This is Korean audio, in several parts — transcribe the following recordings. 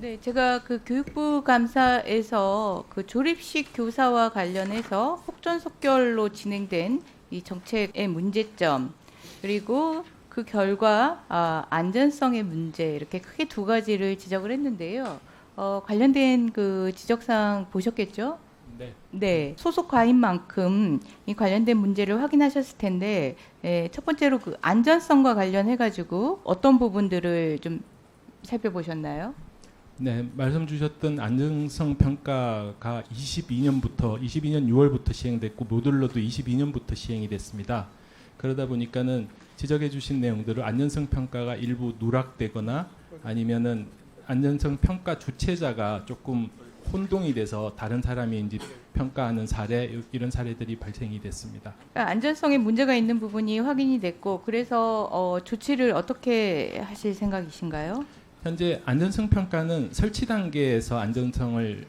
네, 제가 그 교육부 감사에서 그 조립식 교사와 관련해서 속전속결로 진행된 이 정책의 문제점, 그리고 그 결과 안전성의 문제, 이렇게 크게 두 가지를 지적을 했는데요. 관련된 그 지적사항 보셨겠죠? 네. 네, 소속 과인 만큼 이 관련된 문제를 확인하셨을 텐데, 첫 번째로 그 안전성과 관련해가지고 어떤 부분들을 좀 살펴보셨나요? 네, 말씀 주셨던 안정성 평가가 22년 6월부터 시행됐고 모듈러도 22년부터 시행이 됐습니다. 그러다 보니까는 지적해 주신 내용들을 안전성 평가가 일부 누락되거나 아니면은 안전성 평가 주체자가 조금 혼동이 돼서 다른 사람이 이제 평가하는 사례 이런 사례들이 발생이 됐습니다. 그러니까 안전성에 문제가 있는 부분이 확인이 됐고, 그래서 조치를 어떻게 하실 생각이신가요? 현재 안전성 평가는 설치 단계에서 안전성을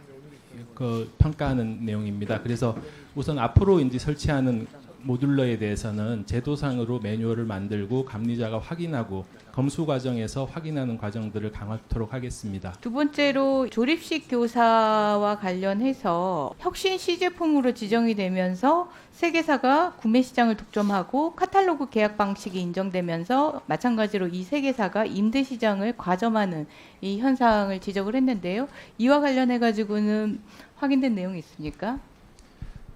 평가하는 내용입니다. 그래서 우선 앞으로 이제 설치하는 모듈러에 대해서는 제도상으로 매뉴얼을 만들고 감리자가 확인하고 검수 과정에서 확인하는 과정들을 강화하도록 하겠습니다. 두 번째로 조립식 교사와 관련해서 혁신 시제품으로 지정이 되면서 세계사가 구매 시장을 독점하고 카탈로그 계약 방식이 인정되면서 마찬가지로 이 세계사가 임대 시장을 과점하는 이 현상을 지적을 했는데요. 이와 관련해 가지고는 확인된 내용이 있습니까?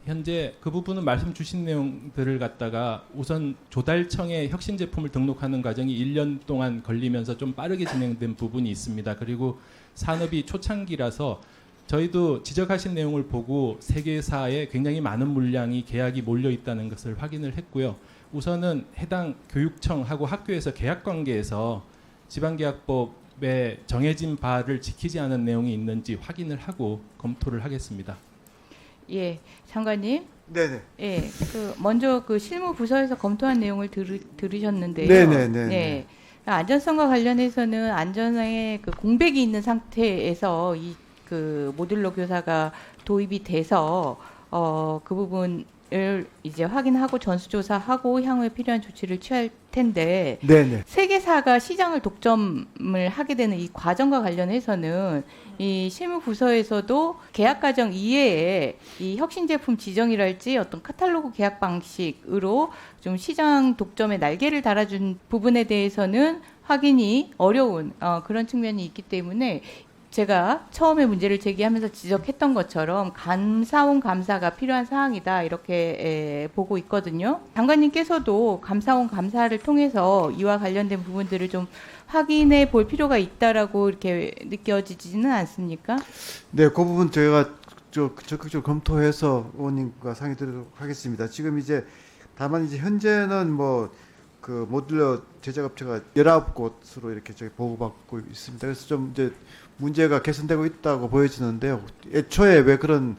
현재 그 부분은 말씀 주신 내용들을 갖다가 우선 조달청에 혁신 제품을 등록하는 과정이 1년 동안 걸리면서 좀 빠르게 진행된 부분이 있습니다. 그리고 산업이 초창기라서 저희도 지적하신 내용을 보고 세계사에 굉장히 많은 물량이 계약이 몰려 있다는 것을 확인을 했고요. 우선은 해당 교육청하고 학교에서 계약 관계에서 지방계약법에 정해진 바를 지키지 않은 내용이 있는지 확인을 하고 검토를 하겠습니다. 예, 장관님. 네네. 예, 그 먼저 그 실무 부서에서 검토한 내용을 들으셨는데요. 네네네. 네. 안전성과 관련해서는 안전에 그 공백이 있는 상태에서 이 그 모듈러 교사가 도입이 돼서 그 부분을 이제 확인하고 전수조사하고 향후에 필요한 조치를 취할 텐데, 네네. 세계사가 시장을 독점을 하게 되는 이 과정과 관련해서는 이 실무부서에서도 계약 과정 이외에 이 혁신 제품 지정이랄지 어떤 카탈로그 계약 방식으로 좀 시장 독점에 날개를 달아준 부분에 대해서는 확인이 어려운 그런 측면이 있기 때문에 제가 처음에 문제를 제기하면서 지적했던 것처럼 감사원 감사가 필요한 사항이다, 이렇게 보고 있거든요. 장관님께서도 감사원 감사를 통해서 이와 관련된 부분들을 좀 확인해 볼 필요가 있다라고 이렇게 느껴지지는 않습니까? 네, 그 부분 저희가 적극적으로 검토해서 의원님과 상의드리도록 하겠습니다. 지금 이제 다만 이제 현재는 뭐 그 모듈러 제작업체가 19곳으로 이렇게 저희 보고받고 있습니다. 그래서 좀 이제 문제가 개선되고 있다고 보여지는데요. 애초에 왜 그런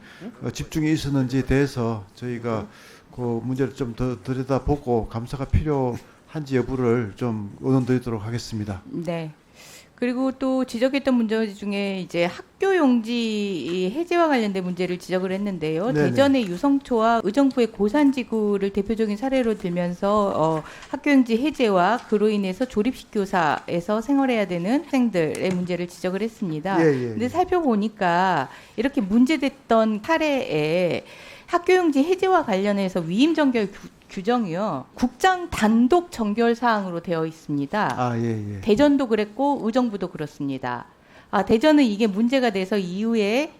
집중이 있었는지에 대해서 저희가 그 문제를 좀 더 들여다보고 감사가 필요한지 여부를 좀 의논드리도록 하겠습니다. 네. 그리고 또 지적했던 문제 중에 이제 학교 용지 해제와 관련된 문제를 지적을 했는데요. 네네. 대전의 유성초와 의정부의 고산지구를 대표적인 사례로 들면서 학교 용지 해제와 그로 인해서 조립식 교사에서 생활해야 되는 학생들의 문제를 지적을 했습니다. 예, 예, 근데 예. 살펴보니까 이렇게 문제됐던 사례에 학교 용지 해제와 관련해서 위임 정결 규정이요, 국장 단독 정결 사항으로 되어 있습니다. 아, 예, 예. 대전도 그랬고 의정부도 그렇습니다. 대전은 이게 문제가 돼서 이후에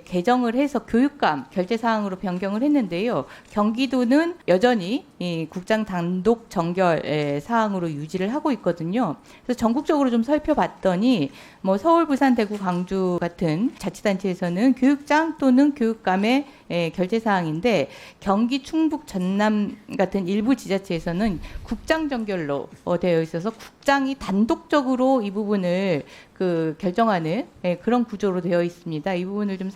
개정을 해서 교육감 결제 사항으로 변경을 했는데요. 경기도는 여전히 이 국장 단독 정결 사항으로 유지를 하고 있거든요. 그래서 전국적으로 좀 살펴봤더니 뭐 서울, 부산, 대구, 광주 같은 자치단체에서는 교육장 또는 교육감의 결제 사항인데, 경기, 충북, 전남 같은 일부 지자체에서는 국장 정결로 되어 있어서 국장이 단독적으로 이 부분을 그 결정하는 그런 구조로 되어 있습니다. 이 부분을 좀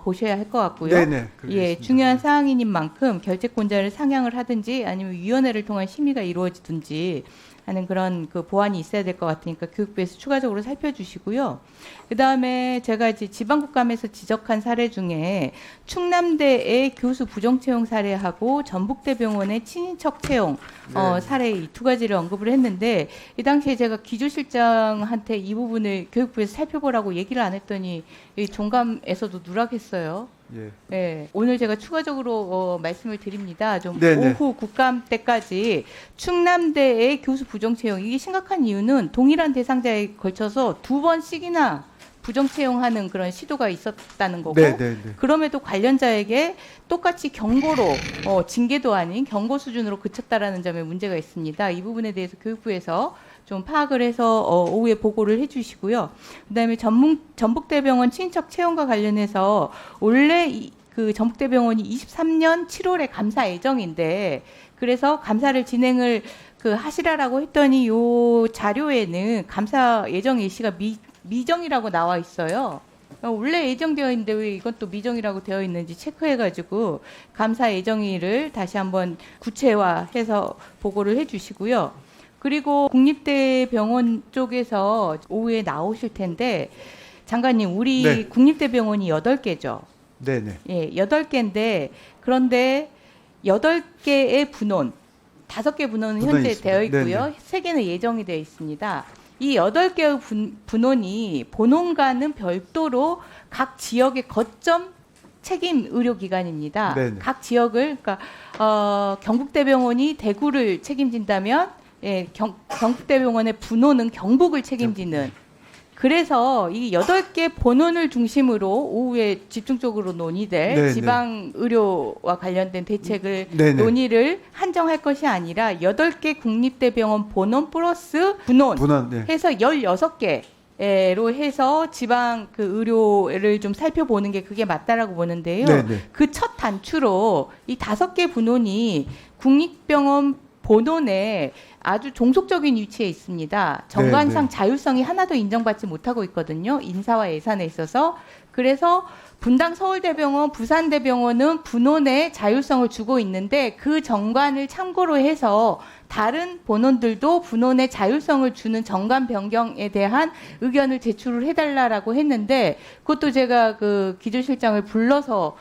보셔야 할 것 같고요. 네네. 예, 그러겠습니다. 중요한 사항이닌 만큼 결재권자를 상향을 하든지 아니면 위원회를 통한 심의가 이루어지든지 하는 그런 그 보완이 있어야 될 것 같으니까 교육부에서 추가적으로 살펴주시고요. 그 다음에 제가 이제 지방국감에서 지적한 사례 중에 충남대의 교수 부정 채용 사례하고 전북대병원의 친인척 채용 사례 이 두 가지를 언급을 했는데 이 당시에 제가 기조실장한테 이 부분을 교육부에서 살펴보라고 얘기를 안 했더니 이 종감에서도 누락했어요. 예. 네, 오늘 제가 추가적으로 말씀을 드립니다. 좀 네네. 오후 국감 때까지 충남대의 교수 부정 채용 이게 심각한 이유는 동일한 대상자에 걸쳐서 2번씩이나 부정 채용하는 그런 시도가 있었다는 거고 네네네. 그럼에도 관련자에게 똑같이 경고로 징계도 아닌 경고 수준으로 그쳤다라는 점에 문제가 있습니다. 이 부분에 대해서 교육부에서 좀 파악을 해서 오후에 보고를 해주시고요. 그다음에 전북대병원 친인척 채용과 관련해서 원래 그 전북대병원이 23년 7월에 감사 예정인데 그래서 감사를 진행을 그 하시라라고 했더니 요 자료에는 감사 예정 일시가 미정이라고 나와 있어요. 원래 예정되어 있는데 왜 이건 또 미정이라고 되어 있는지 체크해가지고 감사 예정일을 다시 한번 구체화해서 보고를 해주시고요. 그리고 국립대병원 쪽에서 오후에 나오실 텐데 장관님 우리 네. 국립대병원이 8개죠. 네네. 예, 8개인데 그런데 8개의 분원 5개 분원은 분원이 현재 있습니다. 되어 있고요. 네네. 3개는 예정이 되어 있습니다. 이 8개의 분원이 본원과는 별도로 각 지역의 거점 책임 의료기관입니다. 네네. 각 지역을 그러니까 경북대병원이 대구를 책임진다면 예, 경북대병원의 분원은 경북을 책임지는 그래서 이 8개 본원을 중심으로 오후에 집중적으로 논의될 네네. 지방 의료와 관련된 대책을 네네. 논의를 한정할 것이 아니라 8개 국립대병원 본원 플러스 분원 분원. 네. 해서 16개로 해서 지방 그 의료를 좀 살펴보는 게 그게 맞다라고 보는데요. 네네. 그 첫 단추로 이 5개 분원이 국립병원 본원에 아주 종속적인 위치에 있습니다. 정관상 자율성이 하나도 인정받지 못하고 있거든요. 인사와 예산에 있어서. 그래서 분당 서울대병원, 부산대병원은 분원에 자율성을 주고 있는데 그 정관을 참고로 해서 다른 본원들도 분원에 자율성을 주는 정관 변경에 대한 의견을 제출을 해달라라고 했는데 그것도 제가 그 기조실장을 불러서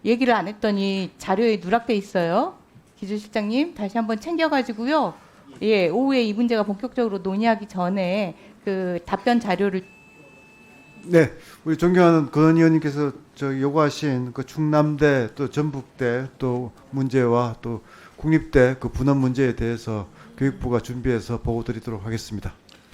얘기를 안 했더니 자료에 누락돼 있어요. 기조실장님 다시 한번 챙겨가지고요. 예, 오후에 이 문제가 본격적으로 논의하기 전에 그 답변 자료를 네, 우리 존경하는 권 의원님께서 요구하신 그 충남대 또 전북대 또 문제와 또 국립대 그 분원 문제에 대해서 교육부가 준비해서 보고 드리도록 하겠습니다.